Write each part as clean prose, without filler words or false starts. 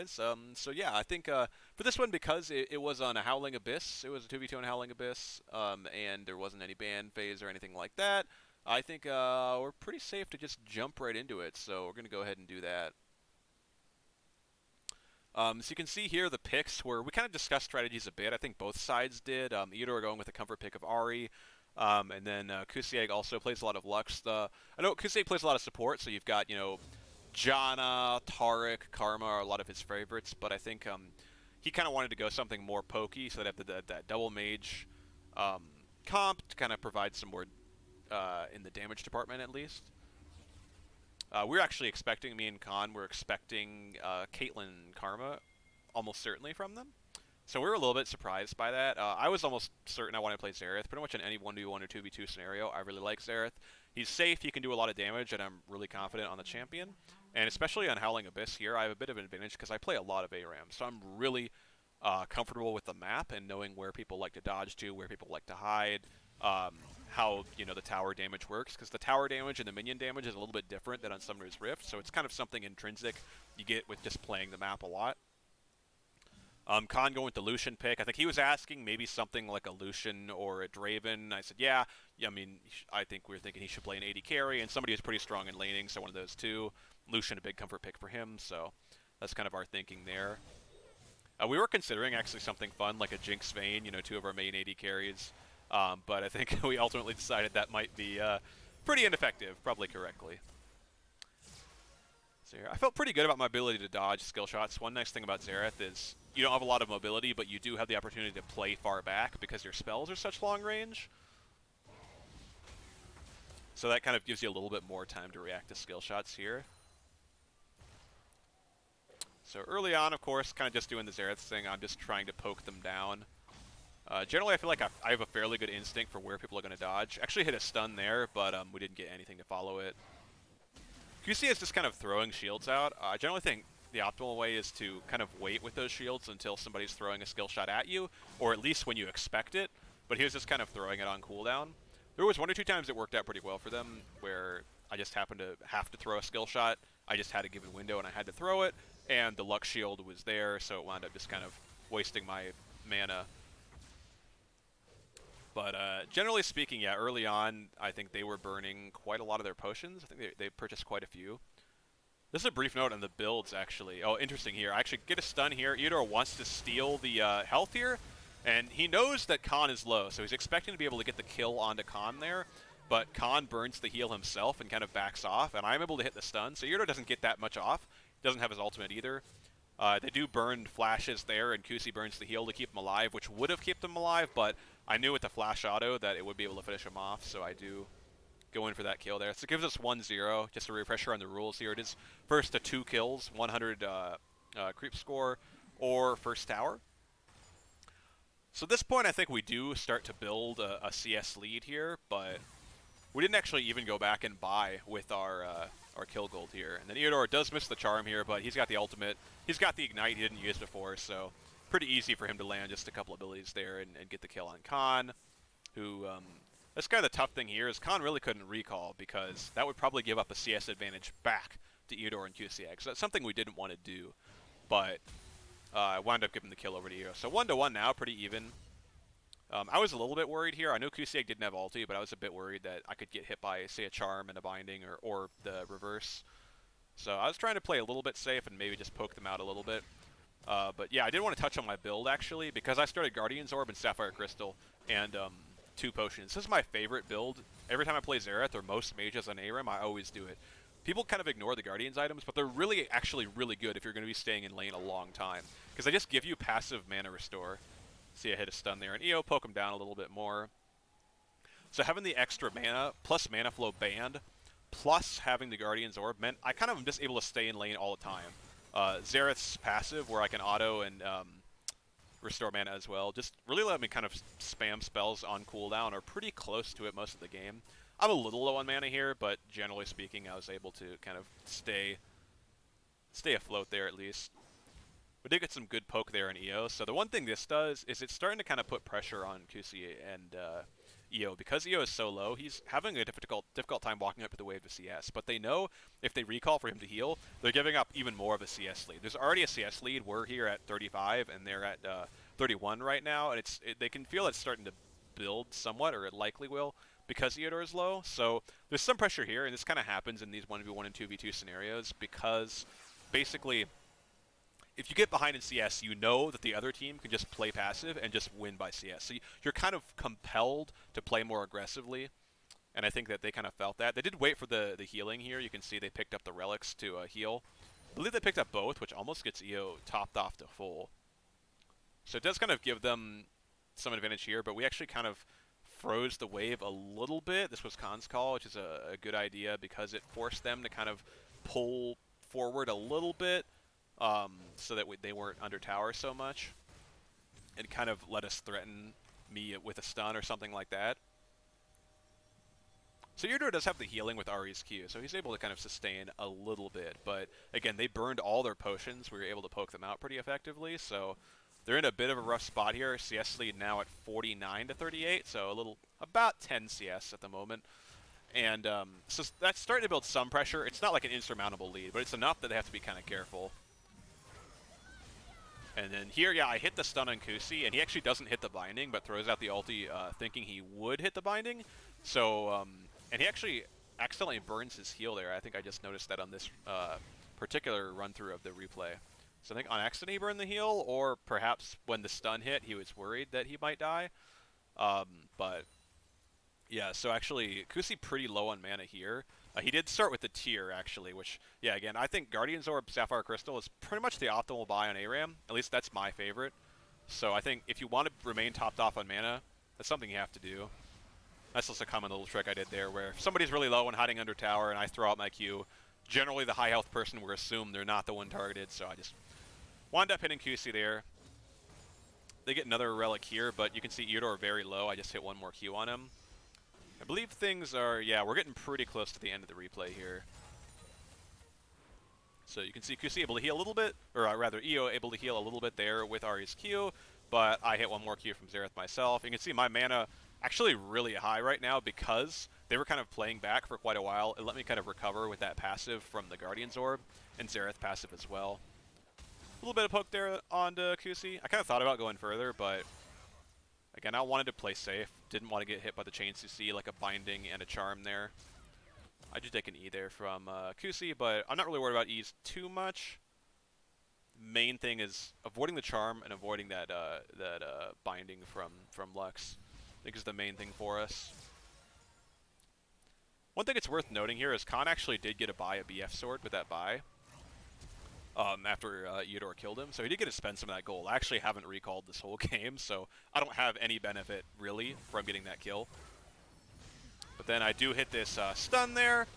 So yeah, I think for this one, because it was on a Howling Abyss, it was a 2v2 on Howling Abyss, and there wasn't any ban phase or anything like that. I think we're pretty safe to just jump right into it. So we're gonna go ahead and do that. So you can see here the picks where we kind of discussed strategies a bit. I think both sides did. Edo are going with the comfort pick of Ari, and then Kusiag also plays a lot of Lux. I know Kusiag plays a lot of support, so you've got Janna, Taric, Karma are a lot of his favorites, but I think he kind of wanted to go something more pokey, so that that double mage comp to kind of provide some more in the damage department at least. We're actually expecting, me and Khan, we're expecting Caitlyn Karma almost certainly from them. So we were a little bit surprised by that. I was almost certain I wanted to play Xerath. Pretty much in any 1v1 or 2v2 scenario, I really like Xerath. He's safe, he can do a lot of damage, and I'm really confident on the champion. And especially on Howling Abyss here, I have a bit of an advantage because I play a lot of ARAM. So I'm really comfortable with the map and knowing where people like to dodge to, where people like to hide, how the tower damage works. Because the tower damage and the minion damage is a little bit different than on Summoner's Rift, so it's kind of something intrinsic you get with just playing the map a lot. Khan going with the Lucian pick. I think he was asking maybe something like a Lucian or a Draven. I said, yeah. I mean, I think we were thinking he should play an AD carry, and somebody who's pretty strong in laning, so one of those two. Lucian, a big comfort pick for him, so that's kind of our thinking there. We were considering actually something fun like a Jinx Vayne, two of our main AD carries, but I think we ultimately decided that might be pretty ineffective, probably correctly. So here, I felt pretty good about my ability to dodge skill shots. One nice thing about Xerath is you don't have a lot of mobility, but you do have the opportunity to play far back because your spells are such long range. So that kind of gives you a little bit more time to react to skill shots here. So early on, of course, kind of just doing the Xerath thing, I'm just trying to poke them down. Generally, I feel like I have a fairly good instinct for where people are going to dodge. Actually hit a stun there, but we didn't get anything to follow it. QC is just kind of throwing shields out. I generally think the optimal way is to kind of wait with those shields until somebody's throwing a skill shot at you, or at least when you expect it. But he was just kind of throwing it on cooldown. There was 1 or 2 times it worked out pretty well for them, where I just happened to have to throw a skill shot. I just had a given window and I had to throw it, and the Lux shield was there, so it wound up just kind of wasting my mana. But generally speaking, yeah, early on, I think they were burning quite a lot of their potions. I think they purchased quite a few. This is a brief note on the builds, actually. Oh, interesting here. I actually get a stun here. Eudor wants to steal the health here, and he knows that Khan is low, so he's expecting to be able to get the kill onto Khan there, but Khan burns the heal himself and kind of backs off, and I'm able to hit the stun, so Eudor doesn't get that much off. He doesn't have his ultimate either. They do burn flashes there, and Kusi burns the heal to keep him alive, which would have kept him alive, but I knew with the flash auto that it would be able to finish him off, so I do go in for that kill there. So it gives us 1-0, just a refresher on the rules here. It is first to 2 kills, 100 creep score, or first tower. So at this point, I think we do start to build a CS lead here, but we didn't actually even go back and buy with our kill gold here. And then Eudor does miss the charm here, but he's got the ultimate. He's got the ignite he didn't use before, so pretty easy for him to land just a couple abilities there and get the kill on Khan, who... that's kind of the tough thing here is Khan really couldn't recall because that would probably give up a CS advantage back to Eudor and QCX. So that's something we didn't want to do, but I wound up giving the kill over to Eudor. So 1-1 now, pretty even. I was a little bit worried here. I know QCX didn't have ulti, but I was a bit worried that I could get hit by, say, a charm and a binding or the reverse. So I was trying to play a little bit safe and maybe just poke them out a little bit. But yeah, I did want to touch on my build, actually, because I started Guardian's Orb and Sapphire Crystal, and 2 potions. This is my favorite build. Every time I play Xerath or most mages on ARAM, I always do it. People kind of ignore the Guardians items, but they're really actually really good if you're going to be staying in lane a long time, because they just give you passive mana restore. See, I hit a stun there, and EO poke him down a little bit more. So having the extra mana, plus mana flow banned, plus having the Guardian's Orb meant I kind of am just able to stay in lane all the time. Xerath's passive, where I can auto and restore mana as well, just really let me kind of spam spells on cooldown, or pretty close to it most of the game. I'm a little low on mana here, but generally speaking, I was able to kind of stay afloat there at least. We did get some good poke there in EO, so the one thing this does is it's starting to kind of put pressure on QC and EO. Because EO is so low, he's having a difficult time walking up to the wave to CS. But they know if they recall for him to heal, they're giving up even more of a CS lead. There's already a CS lead. We're here at 35, and they're at 31 right now, and they can feel it's starting to build somewhat, or it likely will, because Eodor is low. So there's some pressure here, and this kind of happens in these 1v1 and 2v2 scenarios because basically if you get behind in CS, you know that the other team can just play passive and just win by CS. So you're kind of compelled to play more aggressively, and I think that they kind of felt that. They did wait for the healing here. You can see they picked up the relics to heal. I believe they picked up both, which almost gets EO topped off to full. So it does kind of give them some advantage here, but we actually kind of froze the wave a little bit. This was Khan's call, which is a good idea because it forced them to kind of pull forward a little bit. So that they weren't under tower so much, and kind of let us threaten me with a stun or something like that. So Yurdor does have the healing with Ari's Q, so he's able to kind of sustain a little bit, but again, they burned all their potions. We were able to poke them out pretty effectively, so they're in a bit of a rough spot here. CS lead now at 49 to 38, so about 10 CS at the moment. And so that's starting to build some pressure. It's not like an insurmountable lead, but it's enough that they have to be kind of careful. And then here, yeah, I hit the stun on Kusi, and he actually doesn't hit the binding, but throws out the ulti thinking he would hit the binding. So, and he actually accidentally burns his heal there. I think I just noticed that on this particular run-through of the replay. So I think on accident he burned the heal, or perhaps when the stun hit, he was worried that he might die. But, yeah, so actually, Kusi pretty low on mana here. He did start with the tier, actually, which, yeah, again, I think Guardian's Orb Sapphire Crystal is pretty much the optimal buy on ARAM. At least that's my favorite. So I think if you want to remain topped off on mana, that's something you have to do. That's just a common little trick I did there, where if somebody's really low and hiding under tower and I throw out my Q, generally the high health person will assume they're not the one targeted, so I just wound up hitting QC there. They get another relic here, but you can see Eudor very low. I just hit one more Q on him. I believe things are, yeah, we're getting pretty close to the end of the replay here. So you can see QC able to heal a little bit, or rather EO able to heal a little bit there with Ari's Q, but I hit one more Q from Jarnhrith myself. You can see my mana actually really high right now because they were kind of playing back for quite a while. It let me kind of recover with that passive from the Guardian's Orb, and Jarnhrith passive as well. A little bit of poke there onto QC. I kind of thought about going further, but again, I wanted to play safe. Didn't want to get hit by the chain CC like a binding and a charm there. I did take an E there from Kusi, but I'm not really worried about E's too much. Main thing is avoiding the charm and avoiding that binding from Lux. I think is the main thing for us. One thing it's worth noting here is Khan actually did get a BF sword with that buy. After Eudor killed him, so he did get to spend some of that gold. I actually haven't recalled this whole game, so I don't have any benefit, really, from getting that kill. But then I do hit this stun there.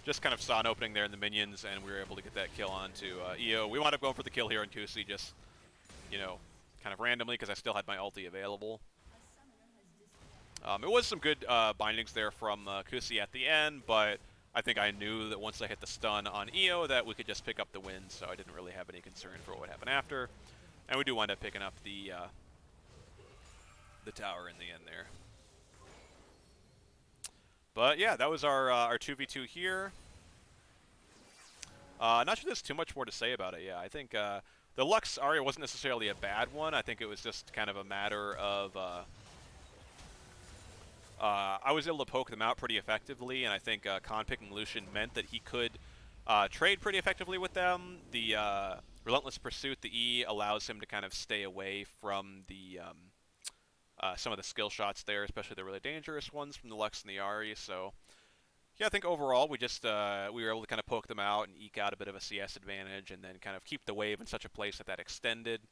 Just kind of saw an opening there in the minions, and we were able to get that kill onto EO. We wound up going for the kill here on Kusi, just, you know, kind of randomly, because I still had my ulti available. It was some good bindings there from Kusi at the end, but I think I knew that once I hit the stun on EO that we could just pick up the win, so I didn't really have any concern for what would happen after. And we do wind up picking up the tower in the end there. But yeah, that was our 2v2 here. Not sure there's too much more to say about it. Yeah, I think the Lux Aria wasn't necessarily a bad one. I think it was just kind of a matter of I was able to poke them out pretty effectively, and I think Khan picking Lucian meant that he could trade pretty effectively with them. The Relentless Pursuit, the E, allows him to kind of stay away from the some of the skill shots there, especially the really dangerous ones from the Lux and the Ahri. So yeah, I think overall we just we were able to kind of poke them out and eke out a bit of a CS advantage, and then kind of keep the wave in such a place that extended.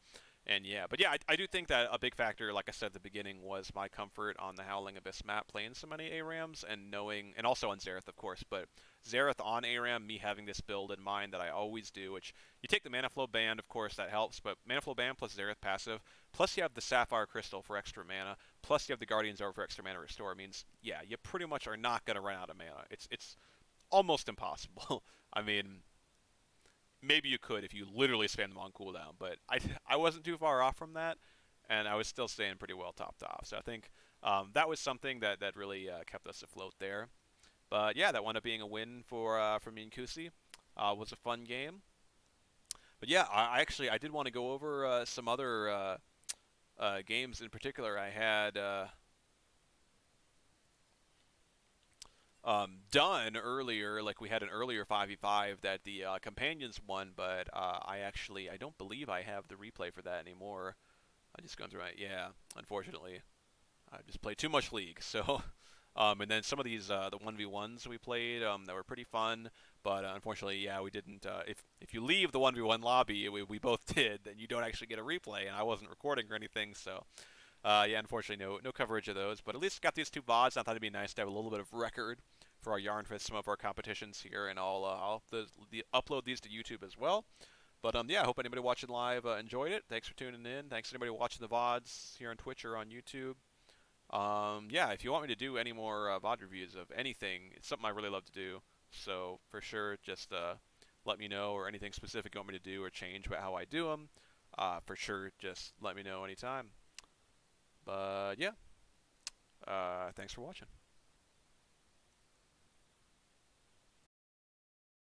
And yeah, but yeah, I do think that a big factor, like I said at the beginning, was my comfort on the Howling Abyss map, playing so many ARAMs, and knowing, and also on Jarnhrith, of course, but Jarnhrith on ARAM, me having this build in mind that I always do, which you take the Mana Flow Band, of course, that helps, but Mana Flow Band plus Jarnhrith passive, plus you have the Sapphire Crystal for extra mana, plus you have the Guardian's Orb for extra mana restore, means, yeah, you pretty much are not going to run out of mana. It's almost impossible. I mean, maybe you could if you literally spam them on cooldown, but I wasn't too far off from that, and I was still staying pretty well topped off. So I think That was something that really kept us afloat there. But yeah, that wound up being a win for me and Kusi. Was a fun game. But yeah, I did want to go over some other games in particular. I had done earlier, like we had an earlier 5v5 that the companions won, but I don't believe I have the replay for that anymore. I just gone through my, yeah, unfortunately. I just played too much League, so and then some of these the 1v1s we played that were pretty fun, but unfortunately, yeah, we didn't. If you leave the 1v1 lobby, we both did, then you don't actually get a replay, and I wasn't recording or anything, so yeah, unfortunately, no coverage of those. But at least got these two VODs. I thought it'd be nice to have a little bit of record for our Jarnhrith, some of our competitions here, and I'll upload these to YouTube as well. But yeah, I hope anybody watching live enjoyed it. Thanks for tuning in. Thanks to anybody watching the VODs here on Twitch or on YouTube. Yeah, if you want me to do any more VOD reviews of anything, it's something I really love to do. So for sure, just let me know, or anything specific you want me to do or change about how I do them. For sure, just let me know anytime. But yeah, thanks for watching.